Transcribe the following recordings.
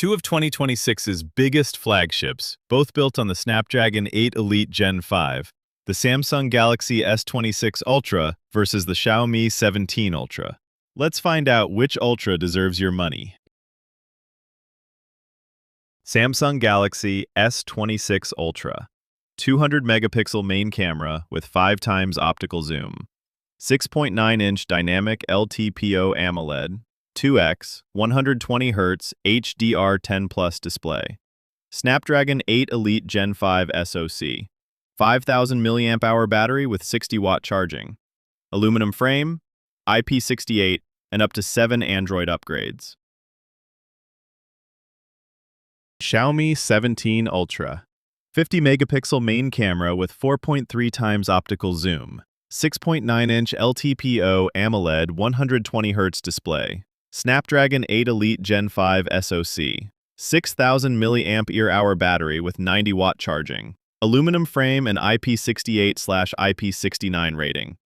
Two of 2026's biggest flagships, both built on the Snapdragon 8 Elite Gen 5, the Samsung Galaxy S26 Ultra versus the Xiaomi 17 Ultra. Let's find out which Ultra deserves your money. Samsung Galaxy S26 Ultra. 200-megapixel main camera with 5 times optical zoom. 6.9-inch dynamic LTPO AMOLED. 2x, 120Hz HDR10+ display. Snapdragon 8 Elite Gen 5 SoC. 5000 mAh battery with 60-watt charging. Aluminum frame, IP68, and up to 7 Android upgrades. Xiaomi 17 Ultra. 50-megapixel main camera with 4.3 times optical zoom. 6.9-inch LTPO AMOLED 120Hz display. Snapdragon 8 Elite Gen 5 SoC. 6000 mAh battery with 90-watt charging. Aluminum frame and IP68/IP69 rating.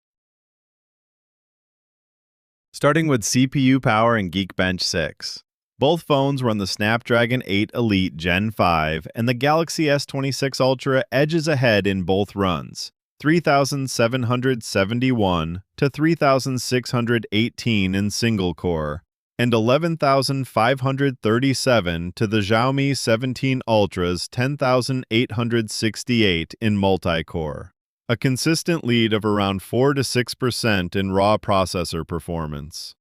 Starting with CPU power and Geekbench 6. Both phones run the Snapdragon 8 Elite Gen 5, and the Galaxy S26 Ultra edges ahead in both runs. 3,771 to 3,618 in single-core, and 11,537 to the Xiaomi 17 Ultra's 10,868 in multi-core. A consistent lead of around 4 to 6% in raw processor performance.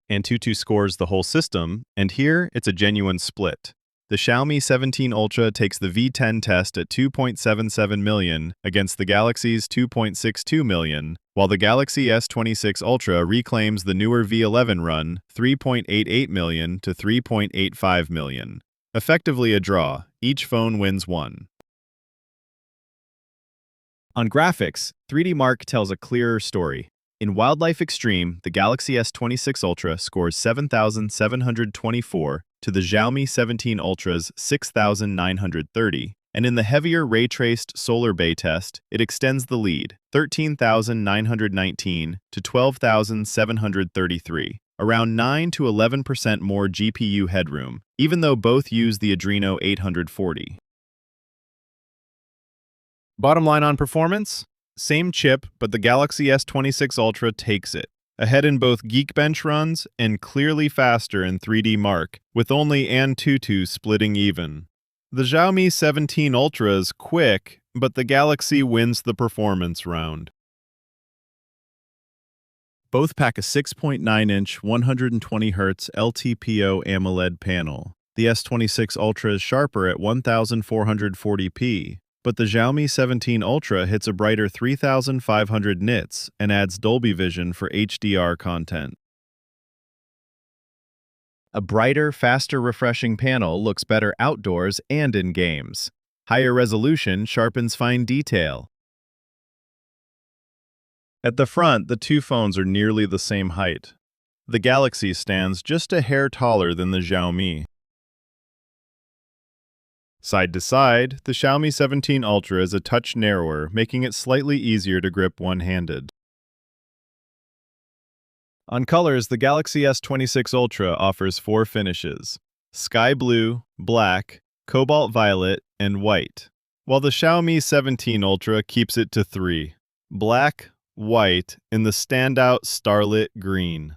AnTuTu scores the whole system, and here it's a genuine split. The Xiaomi 17 Ultra takes the V10 test at 2.77 million against the Galaxy's 2.62 million, while the Galaxy S26 Ultra reclaims the newer V11 run 3.88 million to 3.85 million. Effectively a draw, each phone wins one. On graphics, 3D Mark tells a clearer story. In Wildlife Extreme, the Galaxy S26 Ultra scores 7,724 to the Xiaomi 17 Ultra's 6,930, and in the heavier ray-traced Solar Bay test, it extends the lead, 13,919 to 12,733, around 9 to 11% more GPU headroom, even though both use the Adreno 840. Bottom line on performance? Same chip, but the Galaxy S26 Ultra takes it. Ahead in both Geekbench runs and clearly faster in 3D Mark, with only AnTuTu splitting even. The Xiaomi 17 Ultra is quick, but the Galaxy wins the performance round. Both pack a 6.9-inch 120Hz LTPO AMOLED panel. The S26 Ultra is sharper at 1440p. But the Xiaomi 17 Ultra hits a brighter 3,500 nits and adds Dolby Vision for HDR content. A brighter, faster refreshing panel looks better outdoors and in games. Higher resolution sharpens fine detail. At the front, the two phones are nearly the same height. The Galaxy stands just a hair taller than the Xiaomi. Side to side, the Xiaomi 17 Ultra is a touch narrower, making it slightly easier to grip one-handed. On colors, the Galaxy S26 Ultra offers 4 finishes: sky blue, black, cobalt violet, and white, while the Xiaomi 17 Ultra keeps it to 3: black, white, and the standout starlit green.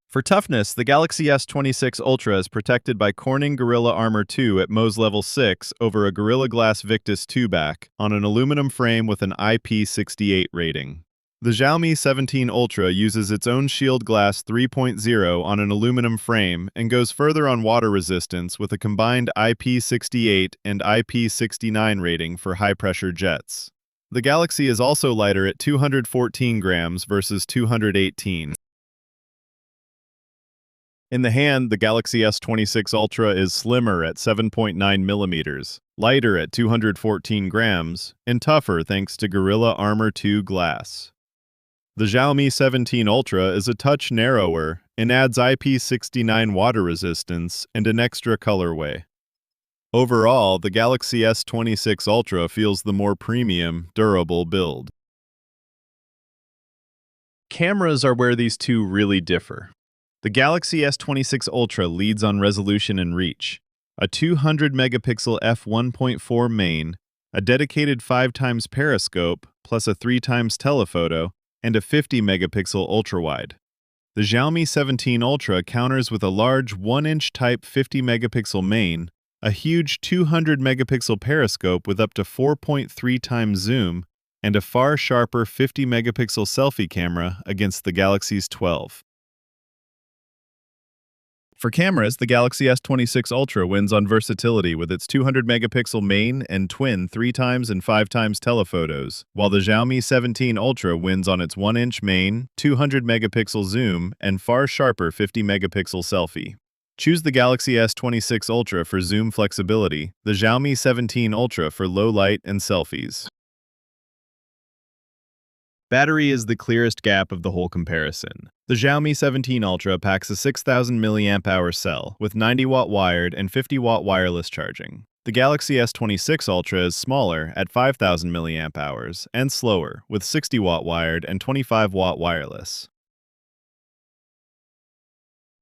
For toughness, the Galaxy S26 Ultra is protected by Corning Gorilla Armor 2 at Mohs Level 6 over a Gorilla Glass Victus 2 back on an aluminum frame with an IP68 rating. The Xiaomi 17 Ultra uses its own Shield Glass 3.0 on an aluminum frame and goes further on water resistance with a combined IP68 and IP69 rating for high-pressure jets. The Galaxy is also lighter at 214 grams versus 218. In the hand, the Galaxy S26 Ultra is slimmer at 7.9 millimeters, lighter at 214 grams, and tougher thanks to Gorilla Armor 2 glass. The Xiaomi 17 Ultra is a touch narrower and adds IP69 water resistance and an extra colorway. Overall, the Galaxy S26 Ultra feels the more premium, durable build. Cameras are where these two really differ. The Galaxy S26 Ultra leads on resolution and reach. A 200-megapixel f1.4 main, a dedicated 5x periscope, plus a 3x telephoto, and a 50-megapixel ultrawide. The Xiaomi 17 Ultra counters with a large 1-inch type 50-megapixel main, a huge 200-megapixel periscope with up to 4.3 times zoom, and a far sharper 50-megapixel selfie camera against the Galaxy's 12. For cameras, the Galaxy S26 Ultra wins on versatility with its 200-megapixel main and twin 3x and 5x telephotos, while the Xiaomi 17 Ultra wins on its 1-inch main, 200-megapixel zoom, and far sharper 50-megapixel selfie. Choose the Galaxy S26 Ultra for zoom flexibility, the Xiaomi 17 Ultra for low light and selfies. Battery is the clearest gap of the whole comparison. The Xiaomi 17 Ultra packs a 6,000 mAh cell with 90-watt wired and 50-watt wireless charging. The Galaxy S26 Ultra is smaller at 5,000 mAh and slower with 60-watt wired and 25-watt wireless.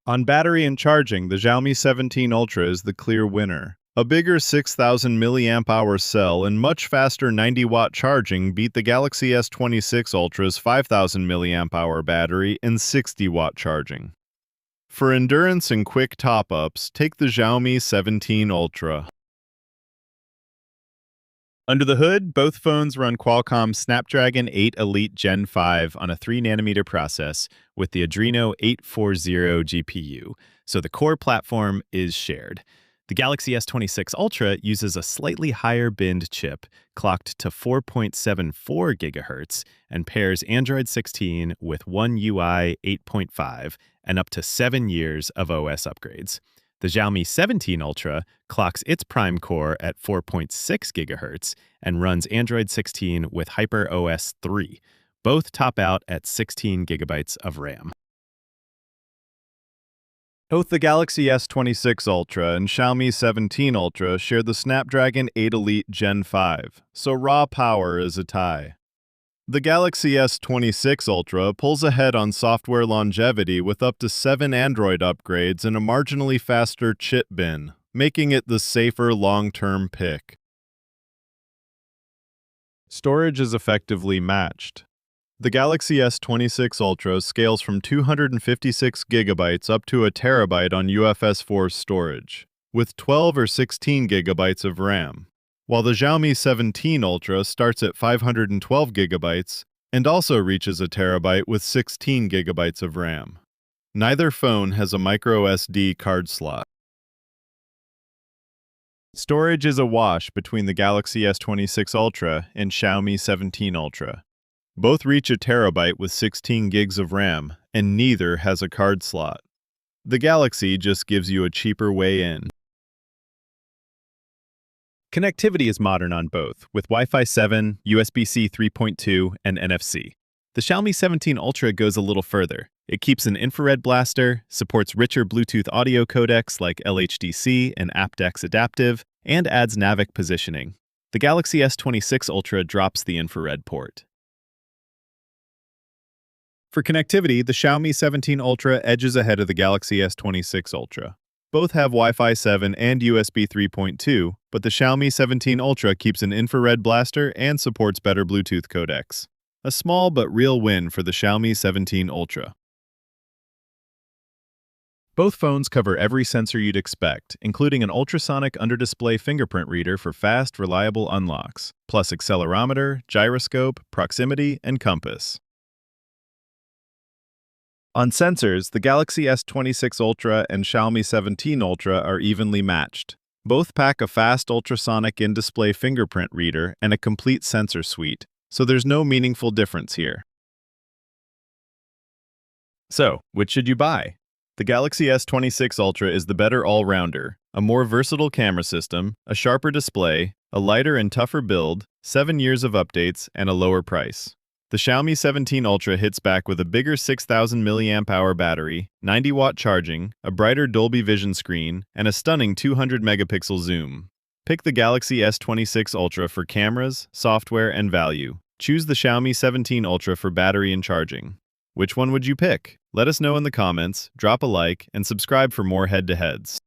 On battery and charging, the Xiaomi 17 Ultra is the clear winner. A bigger 6,000 mAh cell and much faster 90-watt charging beat the Galaxy S26 Ultra's 5,000 mAh battery and 60-watt charging. For endurance and quick top-ups, take the Xiaomi 17 Ultra. Under the hood, both phones run Qualcomm's Snapdragon 8 Elite Gen 5 on a 3nm process with the Adreno 840 GPU, so the core platform is shared. The Galaxy S26 Ultra uses a slightly higher binned chip, clocked to 4.74 GHz, and pairs Android 16 with One UI 8.5 and up to 7 years of OS upgrades. The Xiaomi 17 Ultra clocks its prime core at 4.6 GHz and runs Android 16 with HyperOS 3. Both top out at 16 GB of RAM. Both the Galaxy S26 Ultra and Xiaomi 17 Ultra share the Snapdragon 8 Elite Gen 5, so raw power is a tie. The Galaxy S26 Ultra pulls ahead on software longevity with up to 7 Android upgrades and a marginally faster chip bin, making it the safer long-term pick. Storage is effectively matched. The Galaxy S26 Ultra scales from 256 GB up to a terabyte on UFS 4 storage, with 12 or 16 GB of RAM, while the Xiaomi 17 Ultra starts at 512 GB and also reaches a terabyte with 16 GB of RAM. Neither phone has a microSD card slot. Storage is a wash between the Galaxy S26 Ultra and Xiaomi 17 Ultra. Both reach a terabyte with 16 gigs of RAM, and neither has a card slot. The Galaxy just gives you a cheaper way in. Connectivity is modern on both, with Wi-Fi 7, USB-C 3.2, and NFC. The Xiaomi 17 Ultra goes a little further. It keeps an infrared blaster, supports richer Bluetooth audio codecs like LHDC and aptX Adaptive, and adds Navic positioning. The Galaxy S26 Ultra drops the infrared port. For connectivity, the Xiaomi 17 Ultra edges ahead of the Galaxy S26 Ultra. Both have Wi-Fi 7 and USB 3.2, but the Xiaomi 17 Ultra keeps an infrared blaster and supports better Bluetooth codecs. A small but real win for the Xiaomi 17 Ultra. Both phones cover every sensor you'd expect, including an ultrasonic under-display fingerprint reader for fast, reliable unlocks, plus accelerometer, gyroscope, proximity, and compass. On sensors, the Galaxy S26 Ultra and Xiaomi 17 Ultra are evenly matched. Both pack a fast ultrasonic in-display fingerprint reader and a complete sensor suite, so there's no meaningful difference here. So, which should you buy? The Galaxy S26 Ultra is the better all-rounder, a more versatile camera system, a sharper display, a lighter and tougher build, 7 years of updates, and a lower price. The Xiaomi 17 Ultra hits back with a bigger 6,000 mAh battery, 90-watt charging, a brighter Dolby Vision screen, and a stunning 200-megapixel zoom. Pick the Galaxy S26 Ultra for cameras, software, and value. Choose the Xiaomi 17 Ultra for battery and charging. Which one would you pick? Let us know in the comments, drop a like, and subscribe for more head-to-heads.